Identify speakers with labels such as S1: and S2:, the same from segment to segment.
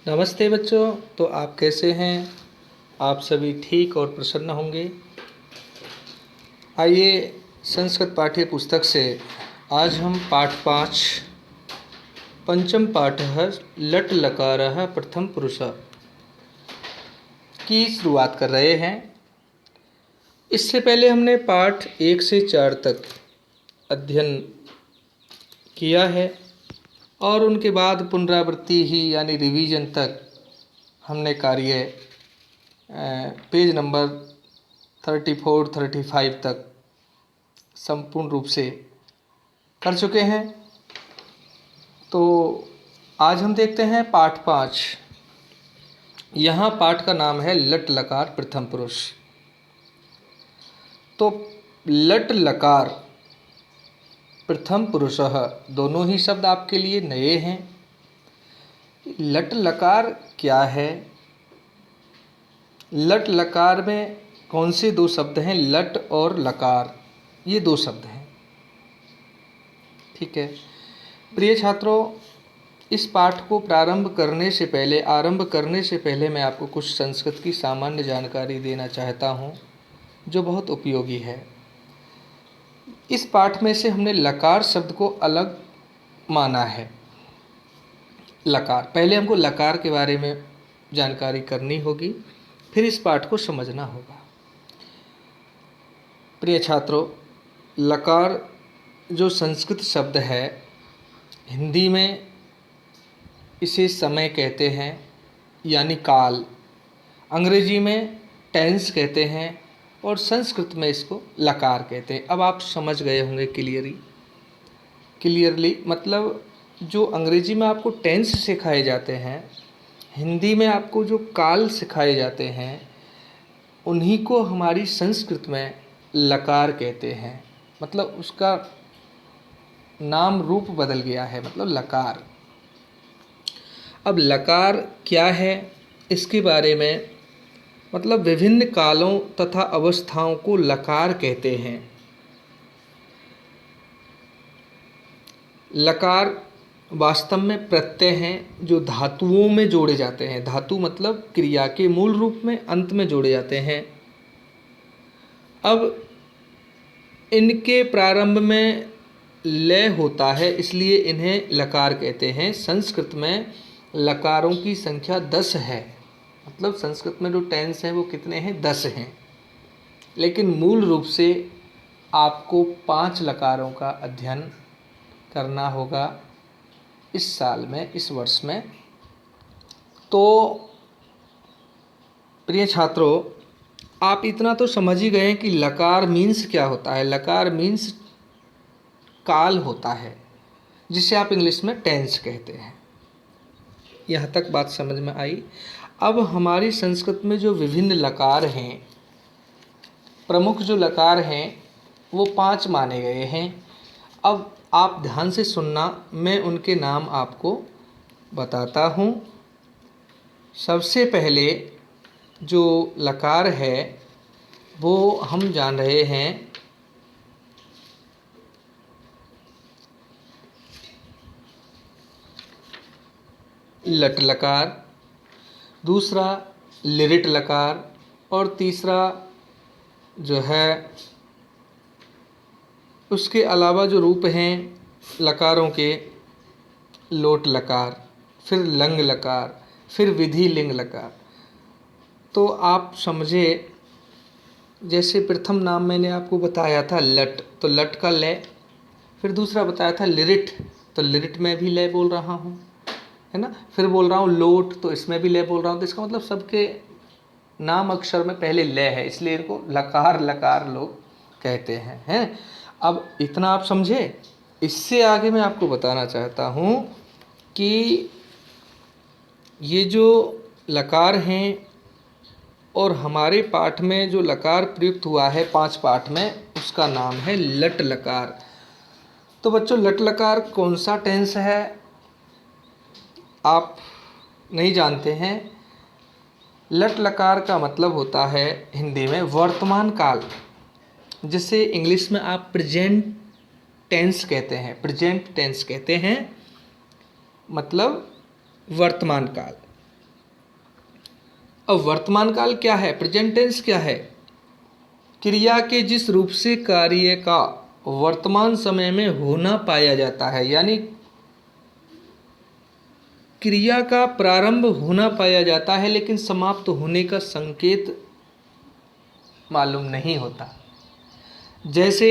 S1: नमस्ते बच्चों। तो आप कैसे हैं? आप सभी ठीक और प्रसन्न होंगे। आइए संस्कृत पाठ्य पुस्तक से आज हम पाठ 5 पंचम पाठः लट् लकारः प्रथम पुरुषः की शुरुआत कर रहे हैं। इससे पहले हमने पाठ 1 से 4 तक अध्ययन किया है और उनके बाद पुनरावृत्ति ही यानी रिवीजन तक हमने कार्य पेज नंबर 34-35 तक संपूर्ण रूप से कर चुके हैं। तो आज हम देखते हैं पाठ 5। यहाँ पाठ का नाम है लट् लकार प्रथम पुरुष। तो लट् लकार प्रथम पुरुषः दोनों ही शब्द आपके लिए नए हैं। लट् लकार क्या है? लट् लकार में कौन से दो शब्द हैं? लट् और लकार, ये दो शब्द हैं। ठीक है प्रिय छात्रों, इस पाठ को आरंभ करने से पहले मैं आपको कुछ संस्कृत की सामान्य जानकारी देना चाहता हूँ जो बहुत उपयोगी है। इस पाठ में से हमने लकार शब्द को अलग माना है। लकार, पहले हमको लकार के बारे में जानकारी करनी होगी, फिर इस पाठ को समझना होगा। प्रिय छात्रों, लकार जो संस्कृत शब्द है, हिंदी में इसे समय कहते हैं यानी काल, अंग्रेजी में टेंस कहते हैं और संस्कृत में इसको लकार कहते हैं। अब आप समझ गए होंगे क्लियरली। मतलब जो अंग्रेजी में आपको टेंस सिखाए जाते हैं, हिंदी में आपको जो काल सिखाए जाते हैं, उन्हीं को हमारी संस्कृत में लकार कहते हैं। मतलब उसका नाम रूप बदल गया है, मतलब लकार। अब लकार क्या है इसके बारे में, मतलब विभिन्न कालों तथा अवस्थाओं को लकार कहते हैं। लकार वास्तव में प्रत्यय हैं जो धातुओं में जोड़े जाते हैं। धातु मतलब क्रिया के मूल रूप में अंत में जोड़े जाते हैं। अब इनके प्रारंभ में लय होता है, इसलिए इन्हें लकार कहते हैं। संस्कृत में लकारों की संख्या 10 है। मतलब संस्कृत में जो टेंस हैं वो कितने हैं? 10 हैं। लेकिन मूल रूप से आपको 5 लकारों का अध्ययन करना होगा इस साल में, इस वर्ष में। तो प्रिय छात्रों, आप इतना तो समझ ही गए कि लकार मीन्स क्या होता है। लकार मीन्स काल होता है, जिसे आप इंग्लिश में टेंस कहते हैं। यहाँ तक बात समझ में आई। अब हमारी संस्कृत में जो विभिन्न लकार हैं, प्रमुख जो लकार हैं वो 5 माने गए हैं। अब आप ध्यान से सुनना, मैं उनके नाम आपको बताता हूँ। सबसे पहले जो लकार है वो हम जान रहे हैं लट् लकार, दूसरा लिरिट लकार और तीसरा जो है, उसके अलावा जो रूप हैं लकारों के, लोट लकार, फिर लंग लकार, फिर विधि लिंग लकार। तो आप समझे, जैसे प्रथम नाम मैंने आपको बताया था लट, तो लट का लय। फिर दूसरा बताया था लिरिट, तो लिरिट में भी लय बोल रहा हूँ, है ना। फिर बोल रहा हूँ लोट, तो इसमें भी लय बोल रहा हूँ। तो इसका मतलब सबके नाम अक्षर में पहले लय है, इसलिए इनको लकार लकार लोग कहते हैं। अब इतना आप समझे। इससे आगे मैं आपको बताना चाहता हूँ कि ये जो लकार हैं और हमारे पाठ में जो लकार प्रयुक्त हुआ है 5 पाठ में, उसका नाम है लट् लकार। तो बच्चों, लट् लकार कौन सा टेंस है आप नहीं जानते हैं। लट् लकार का मतलब होता है हिंदी में वर्तमान काल, जिसे इंग्लिश में आप प्रेजेंट टेंस कहते हैं। प्रेजेंट टेंस कहते हैं, मतलब वर्तमान काल। अब वर्तमान काल क्या है, प्रेजेंट टेंस क्या है? क्रिया के जिस रूप से कार्य का वर्तमान समय में होना पाया जाता है, यानी क्रिया का प्रारंभ होना पाया जाता है लेकिन समाप्त होने का संकेत मालूम नहीं होता। जैसे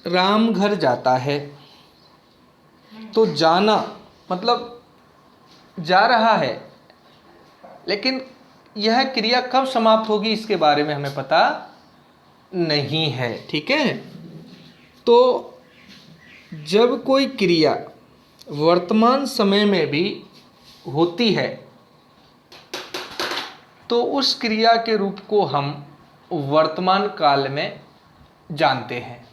S1: राम घर जाता है, तो जाना मतलब जा रहा है, लेकिन यह क्रिया कब समाप्त होगी इसके बारे में हमें पता नहीं है। ठीक है, तो जब कोई क्रिया वर्तमान समय में भी होती है तो उस क्रिया के रूप को हम वर्तमान काल में जानते हैं,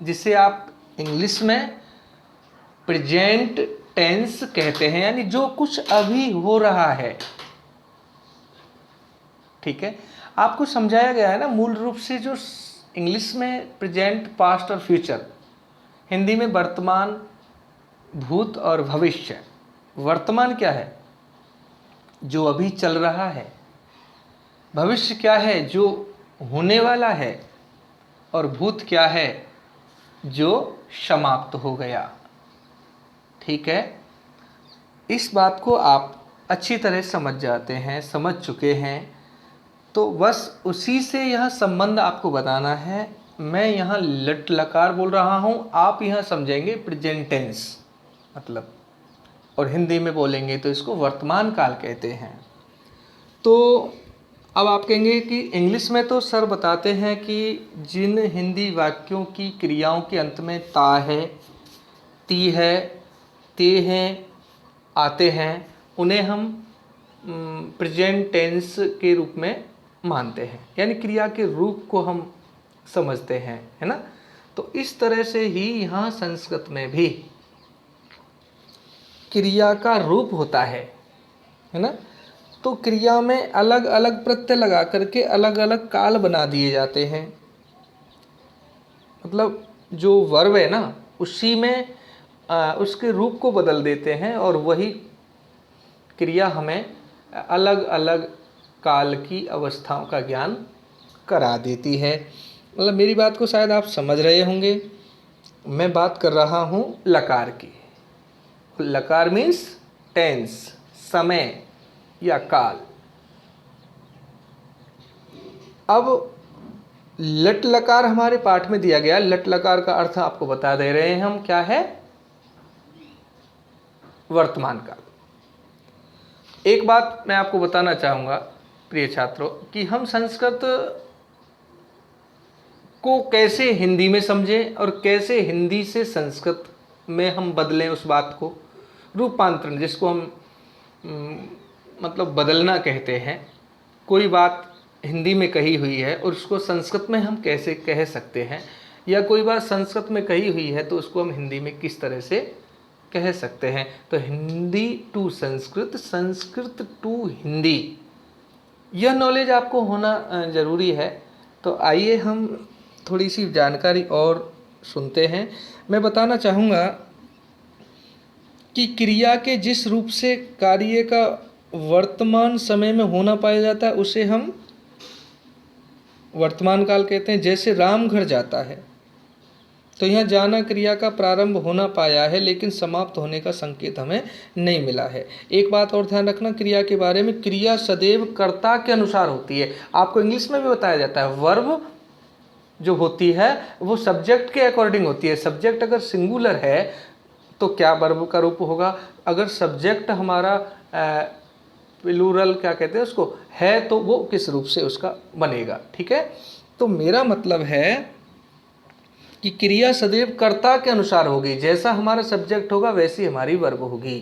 S1: जिसे आप इंग्लिश में प्रेजेंट टेंस कहते हैं, यानी जो कुछ अभी हो रहा है। ठीक है, आपको समझाया गया है ना मूल रूप से, जो इंग्लिश में प्रेजेंट, पास्ट और फ्यूचर, हिंदी में वर्तमान, भूत और भविष्य। वर्तमान क्या है? जो अभी चल रहा है। भविष्य क्या है? जो होने वाला है। और भूत क्या है? जो समाप्त हो गया। ठीक है, इस बात को आप अच्छी तरह समझ जाते हैं, समझ चुके हैं, तो बस उसी से यह संबंध आपको बताना है। मैं यहाँ लट लकार बोल रहा हूँ, आप यहाँ समझेंगे प्रेजेंट टेंस मतलब, और हिंदी में बोलेंगे तो इसको वर्तमान काल कहते हैं। तो अब आप कहेंगे कि इंग्लिश में तो सर बताते हैं कि जिन हिंदी वाक्यों की क्रियाओं के अंत में ता है, ती है, ते हैं, आते हैं, उन्हें हम प्रेजेंट टेंस के रूप में मानते हैं, यानी क्रिया के रूप को हम समझते हैं, है ना। तो इस तरह से ही यहाँ संस्कृत में भी क्रिया का रूप होता है ना। तो क्रिया में अलग अलग प्रत्यय लगा करके अलग अलग काल बना दिए जाते हैं। मतलब जो वर्ब है ना, उसी में उसके रूप को बदल देते हैं और वही क्रिया हमें अलग अलग काल की अवस्थाओं का ज्ञान करा देती है। मतलब मेरी बात को शायद आप समझ रहे होंगे। मैं बात कर रहा हूँ लकार की। लकार मीन्स टेंस, समय या काल। अब लट लकार हमारे पाठ में दिया गया। लट लकार का अर्थ आपको बता दे रहे हैं हम, क्या है? वर्तमान काल। एक बात मैं आपको बताना चाहूँगा प्रिय छात्रों, कि हम संस्कृत को कैसे हिंदी में समझें और कैसे हिंदी से संस्कृत में हम बदलें उस बात को। रूपांतरण, जिसको हम मतलब बदलना कहते हैं। कोई बात हिंदी में कही हुई है और उसको संस्कृत में हम कैसे कह सकते हैं, या कोई बात संस्कृत में कही हुई है तो उसको हम हिंदी में किस तरह से कह सकते हैं। तो हिंदी टू संस्कृत, संस्कृत टू हिंदी, यह नॉलेज आपको होना ज़रूरी है। तो आइए हम थोड़ी सी जानकारी और सुनते हैं। मैं बताना चाहूँगा कि क्रिया के जिस रूप से कार्य का वर्तमान समय में होना पाया जाता है उसे हम वर्तमान काल कहते हैं। जैसे राम घर जाता है, तो यहाँ जाना क्रिया का प्रारंभ होना पाया है लेकिन समाप्त होने का संकेत हमें नहीं मिला है। एक बात और ध्यान रखना क्रिया के बारे में, क्रिया सदैव कर्ता के अनुसार होती है। आपको इंग्लिश में भी बताया जाता है, वर्ब जो होती है वो सब्जेक्ट के अकॉर्डिंग होती है। सब्जेक्ट अगर सिंगुलर है तो क्या वर्ब का रूप होगा, अगर सब्जेक्ट हमारा प्लूरल क्या कहते हैं उसको है, तो वो किस रूप से उसका बनेगा। ठीक है, तो मेरा मतलब है कि क्रिया सदैव कर्ता के अनुसार होगी। जैसा हमारा सब्जेक्ट होगा वैसी हमारी वर्ब होगी।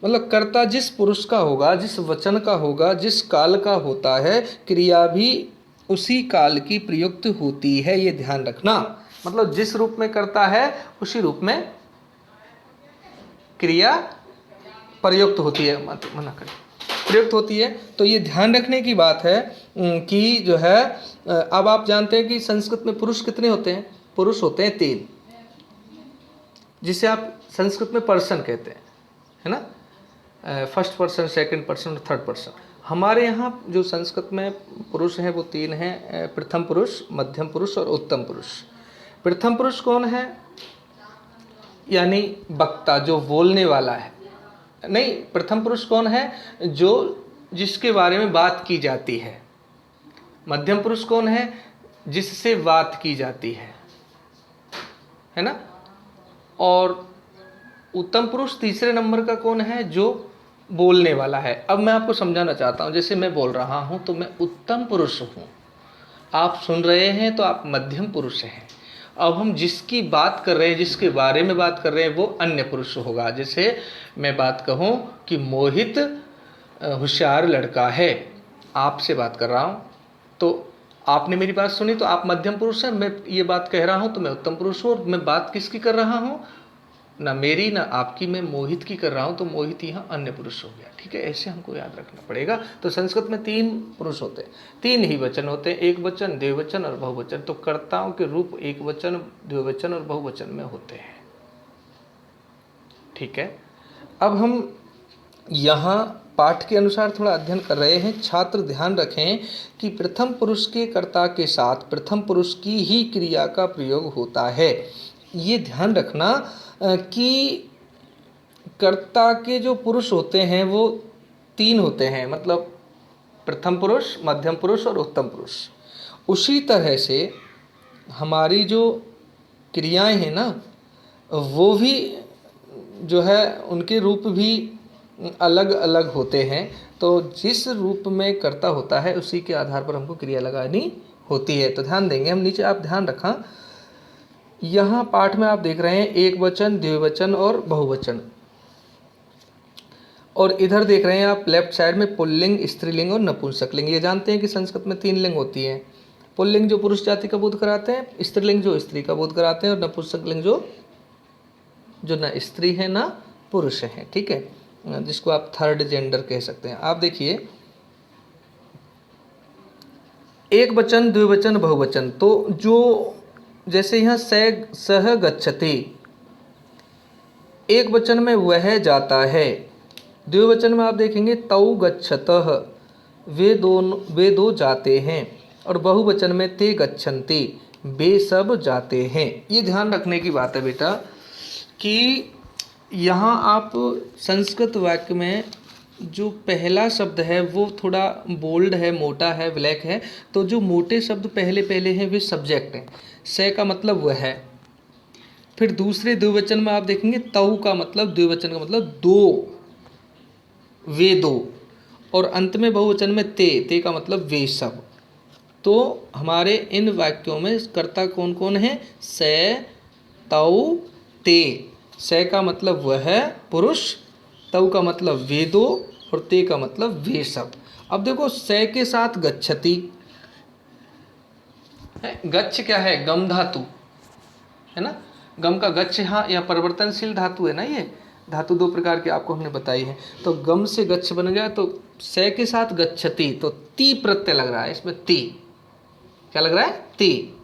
S1: मतलब कर्ता जिस पुरुष का होगा, जिस वचन का होगा, जिस काल का होता है, क्रिया भी उसी काल की प्रयुक्त होती है, ये ध्यान रखना। मतलब जिस रूप में करता है उसी रूप में क्रिया प्रयुक्त होती है, मना करें, प्रयुक्त होती है। तो ये ध्यान रखने की बात है कि जो है, अब आप जानते हैं कि संस्कृत में पुरुष कितने होते हैं? पुरुष होते हैं 3, जिसे आप संस्कृत में पर्सन कहते हैं, है ना। फर्स्ट पर्सन, सेकंड पर्सन और थर्ड पर्सन। हमारे यहाँ जो संस्कृत में पुरुष हैं वो तीन हैं, प्रथम पुरुष, मध्यम पुरुष और उत्तम पुरुष। प्रथम पुरुष कौन है? यानी वक्ता, जो बोलने वाला है। नहीं, प्रथम पुरुष कौन है? जो जिसके बारे में बात की जाती है। मध्यम पुरुष कौन है? जिससे बात की जाती है ना। और उत्तम पुरुष तीसरे नंबर का कौन है? जो बोलने वाला है। अब मैं आपको समझाना चाहता हूँ, जैसे मैं बोल रहा हूँ तो मैं उत्तम पुरुष हूँ, आप सुन रहे हैं तो आप मध्यम पुरुष हैं। अब हम जिसकी बात कर रहे हैं, जिसके बारे में बात कर रहे हैं, वो अन्य पुरुष होगा। जैसे मैं बात कहूँ कि मोहित होशियार लड़का है, आपसे बात कर रहा हूँ, तो आपने मेरी बात सुनी तो आप मध्यम पुरुष हैं। मैं ये बात कह रहा हूँ तो मैं उत्तम पुरुष हूँ। और मैं बात किसकी कर रहा हूँ? ना मेरी ना आपकी, मैं मोहित की कर रहा हूँ, तो मोहित यहाँ अन्य पुरुष हो गया। ठीक है, ऐसे हमको याद रखना पड़ेगा। तो संस्कृत में तीन पुरुष होते हैं, तीन ही वचन होते हैं, एक वचन, द्विवचन और बहुवचन। तो कर्ताओं के रूप एक वचन, द्विवचन और बहुवचन में होते हैं। ठीक है, अब हम यहाँ पाठ के अनुसार थोड़ा अध्ययन कर रहे हैं। छात्र ध्यान रखें कि प्रथम पुरुष के कर्ता के साथ प्रथम पुरुष की ही क्रिया का प्रयोग होता है। ये ध्यान रखना कि कर्ता के जो पुरुष होते हैं वो तीन होते हैं, मतलब प्रथम पुरुष, मध्यम पुरुष और उत्तम पुरुष। उसी तरह से हमारी जो क्रियाएं हैं ना, वो भी जो है उनके रूप भी अलग अलग होते हैं। तो जिस रूप में कर्ता होता है उसी के आधार पर हमको क्रिया लगानी होती है। तो ध्यान देंगे हम। नीचे आप ध्यान रखा, यहाँ पाठ में आप देख रहे हैं एक वचन, द्विवचन और बहुवचन। और इधर देख रहे हैं आप लेफ्ट साइड में पुल्लिंग, स्त्रीलिंग और नपुंसकलिंग। ये जानते हैं कि संस्कृत में तीन लिंग होती हैं। पुल्लिंग जो पुरुष जाति का बोध कराते हैं, स्त्रीलिंग जो स्त्री का बोध कराते हैं, और नपुंसकलिंग जो ना स्त्री है ना पुरुष है। ठीक है, जिसको आप थर्ड जेंडर कह सकते हैं। आप देखिए, एक वचन, द्विवचन, बहुवचन। तो जो जैसे यहाँ सह गच्छति, एक वचन में वह जाता है, द्विवचन में आप देखेंगे तौ गच्छतः, वे दो जाते हैं, और बहुवचन में ते गच्छन्ति, वे सब जाते हैं। ये ध्यान रखने की बात है बेटा कि यहाँ आप संस्कृत वाक्य में जो पहला शब्द है वो थोड़ा बोल्ड है, मोटा है, ब्लैक है। तो जो मोटे शब्द पहले हैं वे सब्जेक्ट हैं। से का मतलब वह है। फिर दूसरे द्विवचन में आप देखेंगे तऊ का मतलब, द्विवचन का मतलब दो, वे दो। और अंत में बहुवचन में ते का मतलब वे सब। तो हमारे इन वाक्यों में कर्ता कौन कौन है? से, तऊ, ते। से का मतलब वह पुरुष, तऊ का मतलब वे दो, और ते का मतलब वे सब। अब देखो, से के साथ गच्छति है। गच्छ क्या है? गम धातु है ना। गम का गच्छ यहाँ या परिवर्तनशील धातु है ना। ये धातु दो प्रकार की आपको हमने बताई है। तो गम से गच्छ बन गया, तो से के साथ गच्छति, तो ती प्रत्यय लग रहा है इसमें। ती क्या लग रहा है? ती।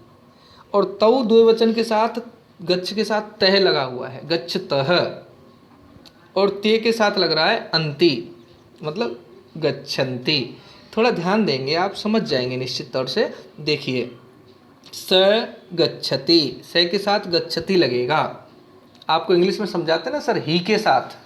S1: और तऊ द्विवचन के साथ, गच्छ के साथ तह लगा हुआ है, गच्छतः। और ते के साथ लग रहा है अंति, मतलब गच्छन्ति। थोड़ा ध्यान देंगे आप समझ जाएंगे निश्चित तौर से। देखिए, स गच्छति, से के साथ गच्छति लगेगा। आपको इंग्लिश में समझाते हैं ना सर, ही के साथ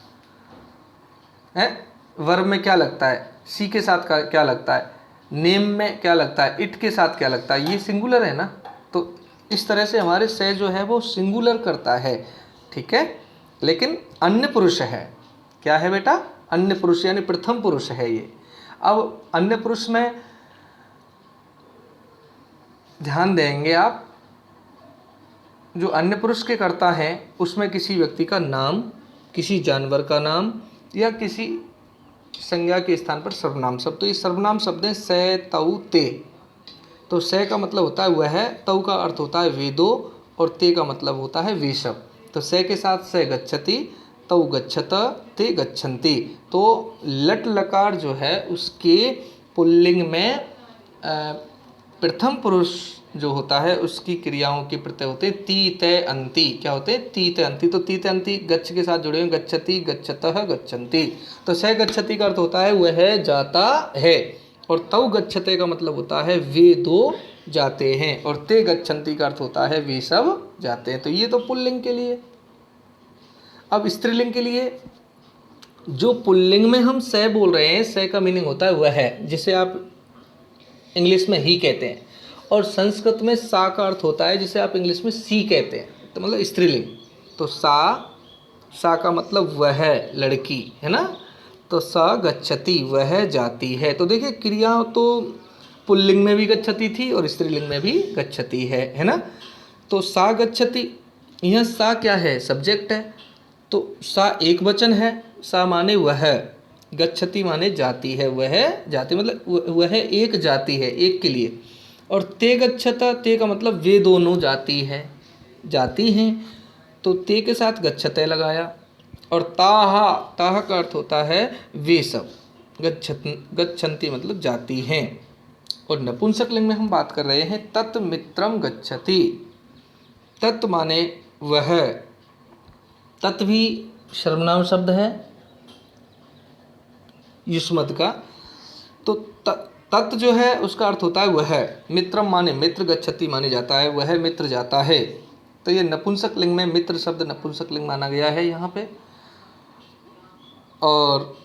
S1: है, वर्ब में क्या लगता है, सी के साथ क्या लगता है, नेम में क्या लगता है, इट के साथ क्या लगता है। ये सिंगुलर है ना। तो इस तरह से हमारे से जो है वो सिंगुलर करता है। ठीक है, लेकिन अन्य पुरुष है। क्या है बेटा? अन्य पुरुष, यानी प्रथम पुरुष है ये। अब अन्य पुरुष में ध्यान देंगे आप, जो अन्य पुरुष के कर्ता हैं उसमें किसी व्यक्ति का नाम, किसी जानवर का नाम, या किसी संज्ञा के स्थान पर सर्वनाम शब्द। तो ये सर्वनाम शब्द है से, तऊ, ते। तो से का मतलब होता है वह, तऊ का अर्थ होता है वे दो, और ते का मतलब होता है वे सब। तो से के साथ से गच्छति, तऊ गच्छत, ते गच्छन्ति। तो लट लकार जो है उसके पुल्लिंग में प्रथम पुरुष जो होता है उसकी क्रियाओं के प्रत्यय होते हैं ती तय अंति। क्या होते हैं? ती तय अंति। तो ती तय अंति गच्छ के साथ जुड़े हुए, गच्छति, गच्छतः, गच्छन्ति। तो स गच्छति का अर्थ होता है वह जाता है, और तौ गच्छते का मतलब होता है वे दो जाते हैं, और ते गच्छन्ति का अर्थ होता है वे सब जाते हैं। तो ये तो पुल्लिंग के लिए। अब स्त्रीलिंग के लिए, जो पुल्लिंग में हम स बोल रहे हैं, स का मीनिंग होता है वह है, जिसे आप इंग्लिश में ही कहते हैं, और संस्कृत में सा का अर्थ होता है जिसे आप इंग्लिश में सी कहते हैं, तो मतलब स्त्रीलिंग। तो सा का मतलब वह लड़की है ना, तो सा गच्छति वह जाती है। तो देखिए क्रिया तो पुल्लिंग में भी गच्छति थी और स्त्रीलिंग में भी गच्छति है ना। तो सा गच्छति, यह सा क्या है? सब्जेक्ट है। तो सा एक वचन है, सा माने वह, गच्छति माने जाती है, वह जाती मतलब वह एक जाती है, एक के लिए। और ते गच्छता, ते का मतलब वे दोनों जाती है, जाती हैं। तो ते के साथ गच्छते लगाया। और ताहा, ताहा का अर्थ होता है वे सब, गच्छन्ति मतलब जाती हैं। और नपुंसक लिंग में हम बात कर रहे हैं तत् मित्रम गच्छति। तत् माने वह, तत् भी सर्वनाम शब्द है युष्मत् का। तो तत् जो है उसका अर्थ होता है वह। मित्रम माने मित्र, गच्छति माने जाता है, वह मित्र जाता है। तो ये नपुंसक लिंग में मित्र शब्द नपुंसक लिंग माना गया है यहाँ पे। और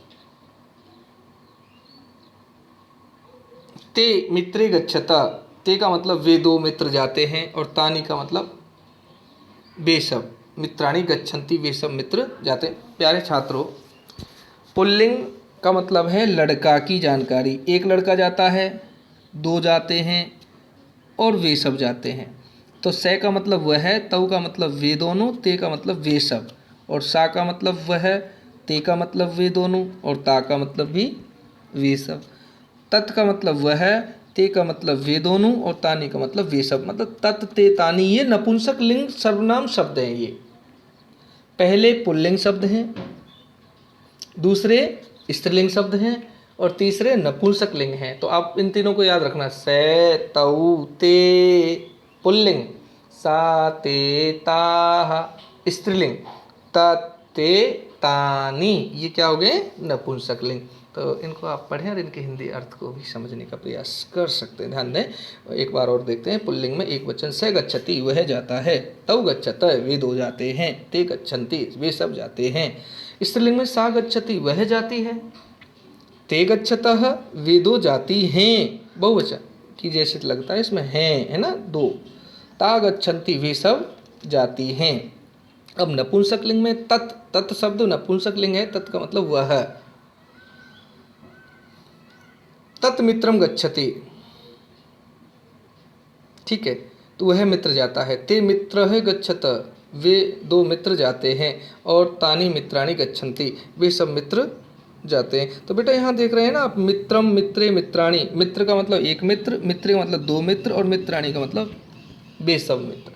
S1: ते मित्रे गच्छता, ते का मतलब वे दो मित्र जाते हैं, और तानी का मतलब वे सब, मित्राणि गच्छन्ति वे सब मित्र जाते हैं। प्यारे छात्रों, पुल्लिंग का मतलब है लड़का की जानकारी। एक लड़का जाता है, दो जाते हैं, और वे सब जाते हैं। तो स का मतलब वह है, तौ का मतलब वे दोनों, ते का मतलब वे सब, और सा का मतलब वह, ते का मतलब वे दोनों, और ता का मतलब भी वे सब। तत् का मतलब वह है, ते का मतलब वे दोनों, और तानी का मतलब वे सब। मतलब तत् ते तानी ये नपुंसक लिंग सर्वनाम शब्द हैं। ये पहले पुल्लिंग शब्द हैं, दूसरे स्त्रीलिंग शब्द हैं, और तीसरे नपुंसक लिंग हैं। तो आप इन तीनों को याद रखना, से तौ ते पुल्लिंग, सा ते ताहा स्त्रीलिंग, ते तानी ये क्या हो गए? नपुंसक लिंग। तो इनको आप पढ़ें और इनके हिंदी अर्थ को भी समझने का प्रयास कर सकते हैं। ध्यान दें, एक बार और देखते हैं। पुल्लिंग में एक वचन से गच्छति वह जाता है, तौ गच्छत वे दो जाते हैं, ते गच्छन्ति वे सब जाते हैं। स्त्रीलिंग में सा गच्छति वह जाती है, ते गच्छतः वे दो जाती हैं, बहुवचन की जैसे लगता है इसमें है ना, दो। ता गच्छन्ति वे सब जाती हैं। अब नपुंसक लिंग में तत् शब्द नपुंसक लिंग है, तत् का मतलब वह। तत् मित्रम गच्छति, ठीक है, तो वह मित्र जाता है। ते मित्र है गच्छत वे दो मित्र जाते हैं, और तानी मित्राणि गच्छन्ति वे सब मित्र जाते हैं। तो बेटा यहाँ देख रहे हैं ना आप, मित्रम मित्रे मित्राणि, मित्र का मतलब एक मित्र, मित्रे का मतलब दो मित्र, और मित्राणि का मतलब वे सब मित्र।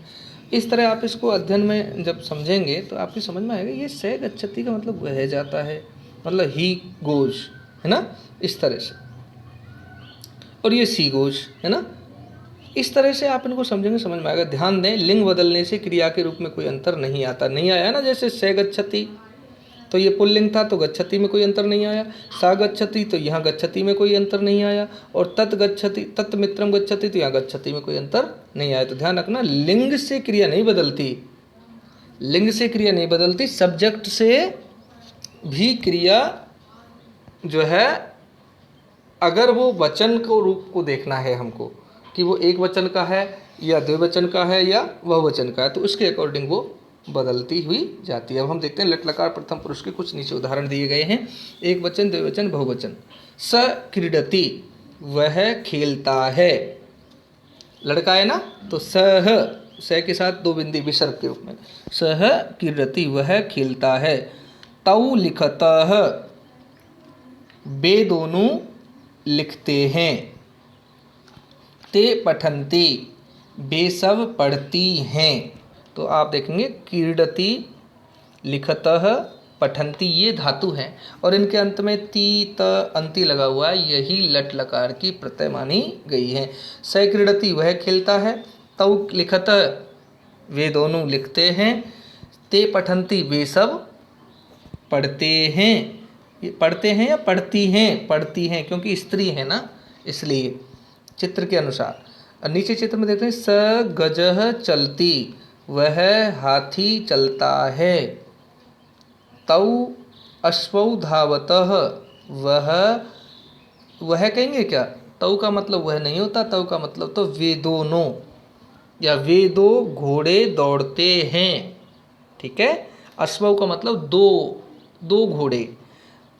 S1: इस तरह आप इसको अध्ययन में जब समझेंगे तो आपकी समझ में आएगा ये से गच्छति का मतलब वह जाता है, मतलब ही गोज, है ना, इस तरह से। और ये सी गोज, है ना, इस तरह से आप इनको समझेंगे, समझ में आएगा। ध्यान दें, लिंग बदलने से क्रिया के रूप में कोई अंतर नहीं आता, नहीं आया ना। जैसे से गच्छति तो ये पुल्लिंग था, तो गच्छति में कोई अंतर नहीं आया। सा गच्छति तो यहाँ गच्छति में कोई अंतर नहीं आया। और तत् गच्छति, तत् मित्रम गच्छति तो यहाँ गच्छति में कोई अंतर नहीं आया। तो ध्यान रखना, लिंग से क्रिया नहीं बदलती, लिंग से क्रिया नहीं बदलती, सब्जेक्ट से भी क्रिया जो है, अगर वो वचन को रूप को देखना है हमको कि वो एक वचन का है या द्विवचन का है या बहुवचन का है, तो उसके अकॉर्डिंग वो बदलती हुई जाती है। अब हम देखते हैं लट लकार प्रथम पुरुष के कुछ नीचे उदाहरण दिए गए हैं। एक वचन, द्विवचन, बहुवचन। स क्रीडति वह खेलता है, लड़का है ना, तो सह, स के साथ दो बिंदी विसर्ग के रूप में, सह क्रीडति वह खेलता है। तौ लिखतः वे दोनों लिखते हैं। ते पठन्ति वे सब पढ़ती हैं। तो आप देखेंगे क्रीडति, लिखतः, पठंती ये धातु हैं और इनके अंत में ती त अंति लगा हुआ है, यही लट लकार की प्रत्यय मानी गई है। स क्रीडति वह खेलता है, तौ लिखत वे दोनों लिखते हैं, ते पठंती वे सब पढ़ते हैं। ये पढ़ते हैं या पढ़ती हैं? पढ़ती हैं, क्योंकि स्त्री है ना, इसलिए चित्र के अनुसार। और नीचे चित्र में देखते हैं, स गजह चलती वह हाथी चलता है, तौ अश्वौ धावतः वह कहेंगे क्या? तौ का मतलब वह नहीं होता, तौ का मतलब तो वे दोनों या वे दो घोड़े दौड़ते हैं। ठीक है, अश्वौ का मतलब दो घोड़े।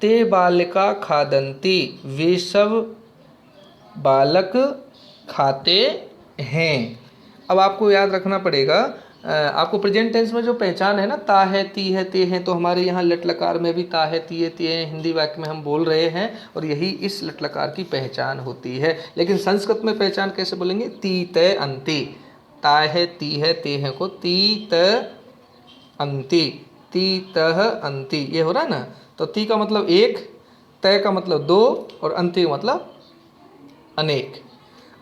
S1: ते बालिका खादंती वे सब बालक खाते हैं। अब आपको याद रखना पड़ेगा, आपको प्रेजेंट टेंस में जो पहचान है ना, ता है, ती है, ते हैं, तो हमारे यहाँ लट लकार में भी ता है, ती है, ते हैं हिंदी वाक्य में हम बोल रहे हैं और यही इस लट लकार की पहचान होती है। लेकिन संस्कृत में पहचान कैसे बोलेंगे? ती त अंति। ता है, ती है, ते हैं को ती त अंति, ती तह अंति, ये हो रहा है ना। तो ती का मतलब एक, तय का मतलब दो और अंति का मतलब अनेक।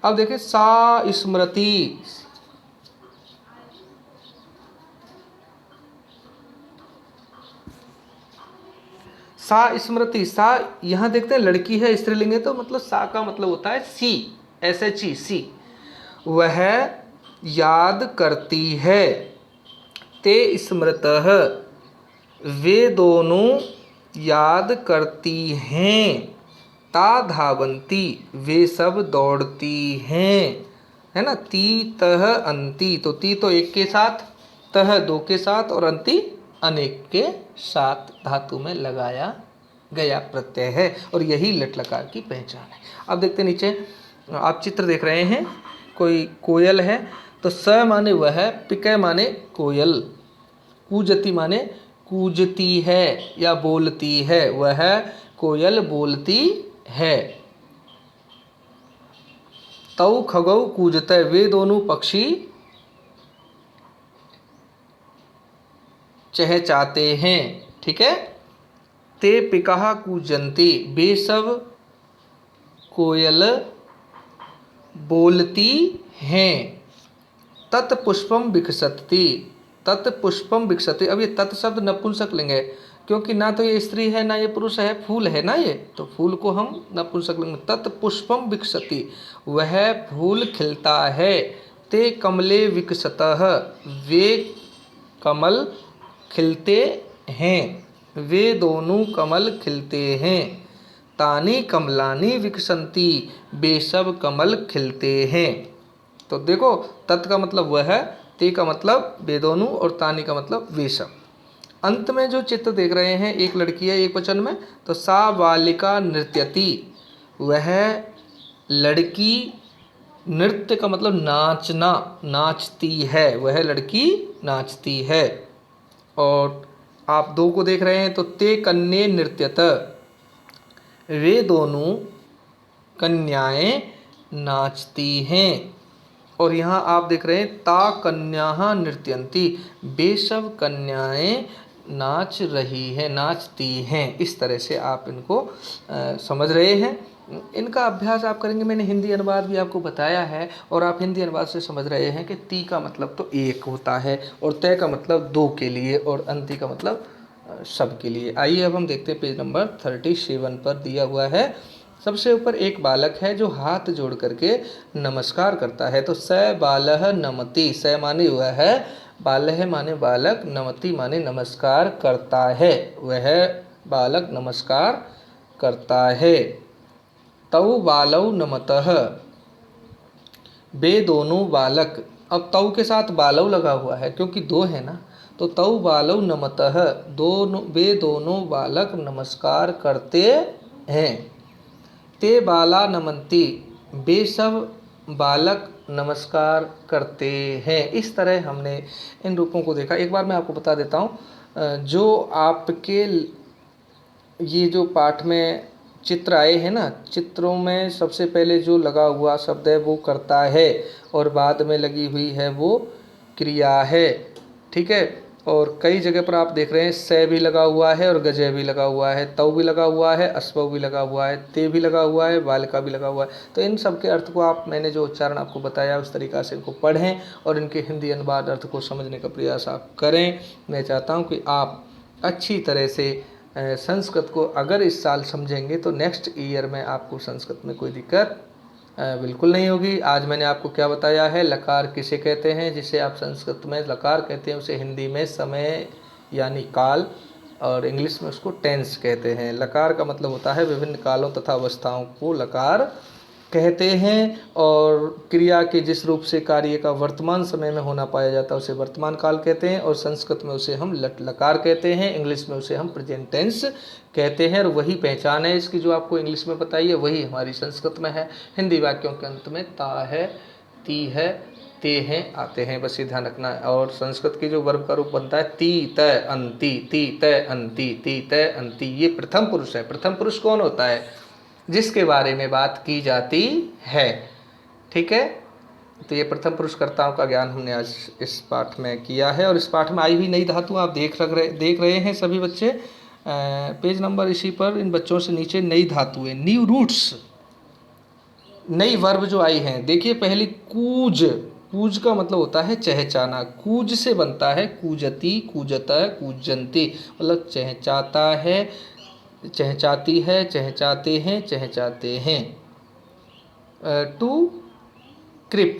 S1: अब देखें, सा स्मृति, सा स्मृति, सा यहाँ देखते हैं लड़की है, स्त्रीलिंग है, तो मतलब सा का मतलब होता है सी, SHE सी। वह याद करती है, ते स्मृतः वे दोनों याद करती हैं, ता धावंती वे सब दौड़ती हैं, है ना। ती तह अंति, तो ती तो एक के साथ, तह दो के साथ और अंति अनेक के साथ धातु में लगाया गया प्रत्यय है और यही लट लकार की पहचान है। अब देखते नीचे, आप चित्र देख रहे हैं, कोई कोयल है, तो स माने वह, पिकय माने कोयल, कूजति माने कूजती है या बोलती है, वह कोयल बोलती है। तौ खगौ कूजतय वे दोनों पक्षी चहचहाते हैं। ठीक है, ते पिकाः कूजन्ति वे सब कोयल बोलती हैं। तत् पुष्पम विकसति, तत् पुष्पम विकसति। अब ये तत् शब्द नपुंसक लिंग है, क्योंकि ना तो ये स्त्री है ना ये पुरुष है, फूल है ना ये, तो फूल को हम नपुंसक लिंग। तत् पुष्पम विकसति वह फूल खिलता है। ते कमले विकसतः वे कमल खिलते हैं, वे दोनों कमल खिलते हैं। तानि कमलानि विकसन्ति वे सब कमल खिलते हैं। तो देखो, तत् का मतलब वह है, ते का मतलब वे दोनों और तानि का मतलब वे सब। अंत में जो चित्र देख रहे हैं, एक लड़की है एक वचन में, तो सा बालिका नृत्यति वह लड़की, नृत्य का मतलब नाचना, नाचती है, वह लड़की नाचती है। और आप दो को देख रहे हैं, तो ते कन्ये नृत्यत वे दोनों कन्याएं नाचती हैं। और यहाँ आप देख रहे हैं, ता कन्याः नृत्यन्ति वे सब कन्याएं नाच रही हैं, नाचती हैं। इस तरह से आप इनको समझ रहे हैं। इनका अभ्यास आप करेंगे, मैंने हिंदी अनुवाद भी आपको बताया है और आप हिंदी अनुवाद से समझ रहे हैं कि ती का मतलब तो एक होता है और तय का मतलब दो के लिए और अंति का मतलब सब के लिए। आइए अब हम देखते हैं, पेज नंबर 37 पर दिया हुआ है। सबसे ऊपर एक बालक है जो हाथ जोड़ करके नमस्कार करता है। तो स बालः नमति, स माने वह है, बालः माने बालक, नमति माने नमस्कार करता है, वह बालक नमस्कार करता है। तौ बालौ नमतः वे दोनों बालक, अब तौ के साथ बालौ लगा हुआ है क्योंकि दो है ना, तो तौ बालौ नमतः दोनों, वे दोनों बालक नमस्कार करते हैं। ते बाला नमन्ति वे सब बालक नमस्कार करते हैं। इस तरह हमने इन रूपों को देखा। एक बार मैं आपको बता देता हूँ, जो आपके ये जो पाठ में चित्र आए हैं ना, चित्रों में सबसे पहले जो लगा हुआ शब्द है वो कर्ता है और बाद में लगी हुई है वो क्रिया है। ठीक है, और कई जगह पर आप देख रहे हैं से भी लगा हुआ है और गजय भी लगा हुआ है, तव भी लगा हुआ है, अस्वव भी लगा हुआ है, ते भी लगा हुआ है, बालिका भी लगा हुआ है। तो इन सब के अर्थ को आप, मैंने जो उच्चारण आपको बताया उस तरीक़ा से इनको पढ़ें और इनके हिंदी अनुवाद अर्थ को समझने का प्रयास आप करें। मैं चाहता हूँ कि आप अच्छी तरह से संस्कृत को अगर इस साल समझेंगे तो नेक्स्ट ईयर में आपको संस्कृत में कोई दिक्कत बिल्कुल नहीं होगी। आज मैंने आपको क्या बताया है, लकार किसे कहते हैं, जिसे आप संस्कृत में लकार कहते हैं, उसे हिंदी में समय यानी काल और इंग्लिश में उसको टेंस कहते हैं। लकार का मतलब होता है विभिन्न कालों तथा अवस्थाओं को लकार कहते हैं, और क्रिया के जिस रूप से कार्य का वर्तमान समय में होना पाया जाता है उसे वर्तमान काल कहते हैं, और संस्कृत में उसे हम लकार कहते हैं, इंग्लिश में उसे हम प्रेजेंट टेंस कहते हैं। और वही पहचान है इसकी जो आपको इंग्लिश में बताई है, वही हमारी संस्कृत में है। हिंदी वाक्यों के अंत में ता है, ती है, ते हैं आते हैं, बस ये ध्यान रखना है। और संस्कृत की जो वर्ब का रूप बनता है ती तय अंति, ती तय अंति, ती तय अंति, ये प्रथम पुरुष है। प्रथम पुरुष कौन होता है, जिसके बारे में बात की जाती है, ठीक है। तो ये प्रथम पुरुष कर्ताओं का ज्ञान हमने आज इस पाठ में किया है। और इस पाठ में आई हुई नई धातु आप देख रहे हैं सभी बच्चे, पेज नंबर इसी पर इन बच्चों से नीचे नई धातुएं, न्यू रूट्स, नई वर्ब जो आई हैं। देखिए पहली कूज, कूज का मतलब होता है चहचाना, कूज से बनता है कूजती, कूजता, कूजंती, मतलब चहचाता है, चहचाती है, चहचाते हैं, चहचाते हैं। टू क्रिप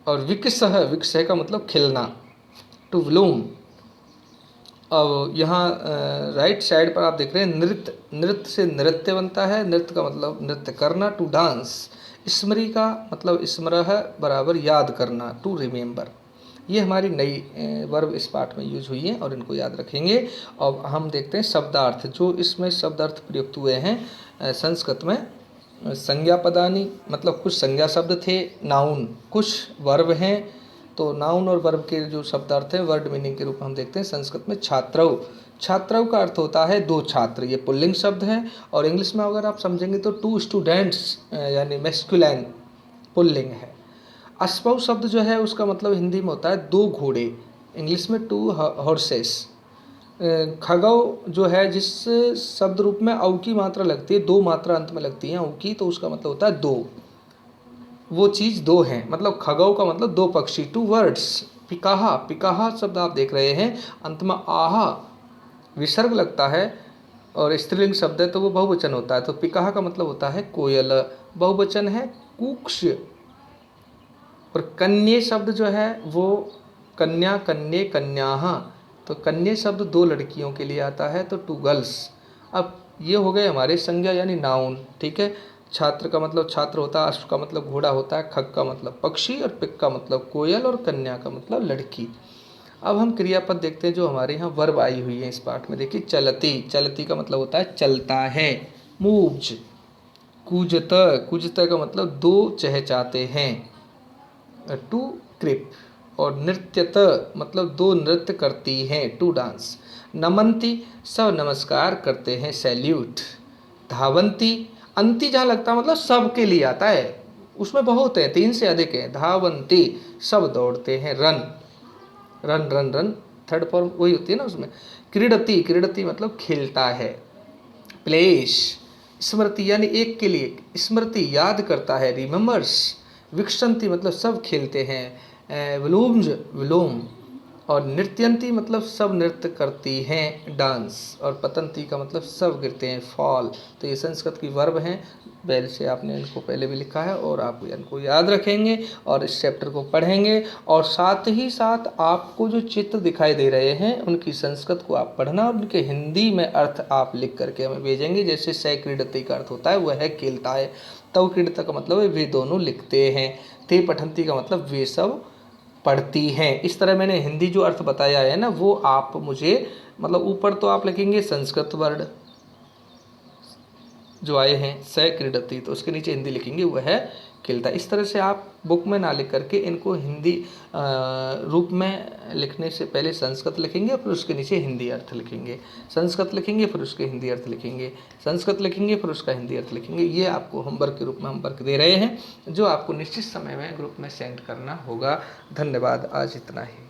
S1: और विकसह, विकसह का मतलब खिलना, टू ब्लूम। अब यहाँ राइट साइड पर आप देख रहे हैं नृत्य, नृत्य से नृत्य बनता है, नृत्य का मतलब नृत्य करना, टू डांस। स्मृति का मतलब स्मरह बराबर याद करना, टू रिमेंबर। ये हमारी नई वर्ब इस पाठ में यूज हुई है और इनको याद रखेंगे। अब हम देखते हैं शब्दार्थ, जो इसमें शब्दार्थ प्रयुक्त हुए हैं संस्कृत में। संज्ञा पदानी मतलब कुछ संज्ञा शब्द थे, नाउन कुछ वर्ब हैं। तो नाउन और वर्ब के जो शब्दार्थ हैं वर्ड मीनिंग के रूप में हम देखते हैं संस्कृत में छात्रव, छात्रव का अर्थ होता है दो छात्र, ये पुल्लिंग शब्द है। और इंग्लिश में अगर आप समझेंगे तो टू स्टूडेंट्स यानी मैस्कुलाइन पुल्लिंग है। अश्वव शब्द जो है उसका मतलब हिंदी में होता है दो घोड़े, इंग्लिश में टू हॉर्सेस। खगव जो है जिस शब्द रूप में अव की मात्रा लगती है, दो मात्रा अंत में लगती है अव की, तो उसका मतलब होता है दो, वो चीज़ दो हैं। मतलब खगव का मतलब दो पक्षी, टू वर्ड्स। पिकाहा, पिकाहा शब्द आप देख रहे हैं अंत में आहा विसर्ग लगता है और स्त्रीलिंग शब्द है तो वो बहुवचन होता है। तो पिकाहा का मतलब होता है कोयल, बहुवचन है कुक्ष। और कन्ये शब्द जो है वो कन्या, कन्ये, कन्याहा, तो कन्ये शब्द दो लड़कियों के लिए आता है, तो टू गर्ल्स। अब ये हो गए हमारे संज्ञा यानी नाउन, ठीक है। छात्र का मतलब छात्र होता है, अश्व का मतलब घोड़ा होता है, खग का मतलब पक्षी और पिक का मतलब कोयल और कन्या का मतलब लड़की। अब हम क्रियापद देखते हैं जो हमारे यहाँ वर्ब आई हुई है इस पाठ में। देखिए चलती, चलती का मतलब होता है चलता है, मूव्स। कूजत, कूजत का मतलब दो चहचाते हैं, टू क्रिप। और नृत्यत मतलब दो नृत्य करती हैं, टू डांस। नमंती सब नमस्कार करते हैं, सैल्यूट। धावंती, अंति जहाँ लगता है मतलब सब के लिए आता है, उसमें बहुत है, तीन से अधिक है। धावंती सब दौड़ते हैं, run, run run run third form वही होती है ना उसमें। क्रीडती, क्रीडती मतलब खेलता है। प्लेस, स्मृति यानी एक के लिए, स्मृति याद करता है, रिमेम्बर्स। विक्षंती मतलब सब खेलते हैं, विलोम्ज, विलोम। और नृत्यंती मतलब सब नृत्य करती हैं, डांस। और पतंती का मतलब सब गिरते हैं, फॉल। तो ये संस्कृत की वर्ब हैं, पहले से आपने इनको पहले भी लिखा है और आप इनको याद रखेंगे और इस चैप्टर को पढ़ेंगे। और साथ ही साथ आपको जो चित्र दिखाई दे रहे हैं उनकी संस्कृत को आप पढ़ना और उनके हिंदी में अर्थ आप लिख करके हमें भेजेंगे। जैसे सै क्रीडती का अर्थ होता है वह है खेलता है, तव क्रीडता का मतलब है वे दोनों लिखते हैं, ते पठंती का मतलब वे सब पढ़ती हैं। इस तरह मैंने हिंदी जो अर्थ बताया है ना वो आप मुझे मतलब ऊपर तो आप लिखेंगे संस्कृत वर्ड जो आए हैं स क्रीडती, तो उसके नीचे हिंदी लिखेंगे वह है खेलता। इस तरह से आप बुक में ना लिख करके इनको हिंदी रूप में लिखने से पहले संस्कृत लिखेंगे, फिर उसके नीचे हिंदी अर्थ लिखेंगे। संस्कृत लिखेंगे फिर उसके हिंदी अर्थ लिखेंगे, संस्कृत लिखेंगे फिर उसका हिंदी अर्थ लिखेंगे। ये आपको होमवर्क के रूप में हम वर्क दे रहे हैं जो आपको निश्चित समय में ग्रुप में सेंड करना होगा। धन्यवाद, आज इतना ही।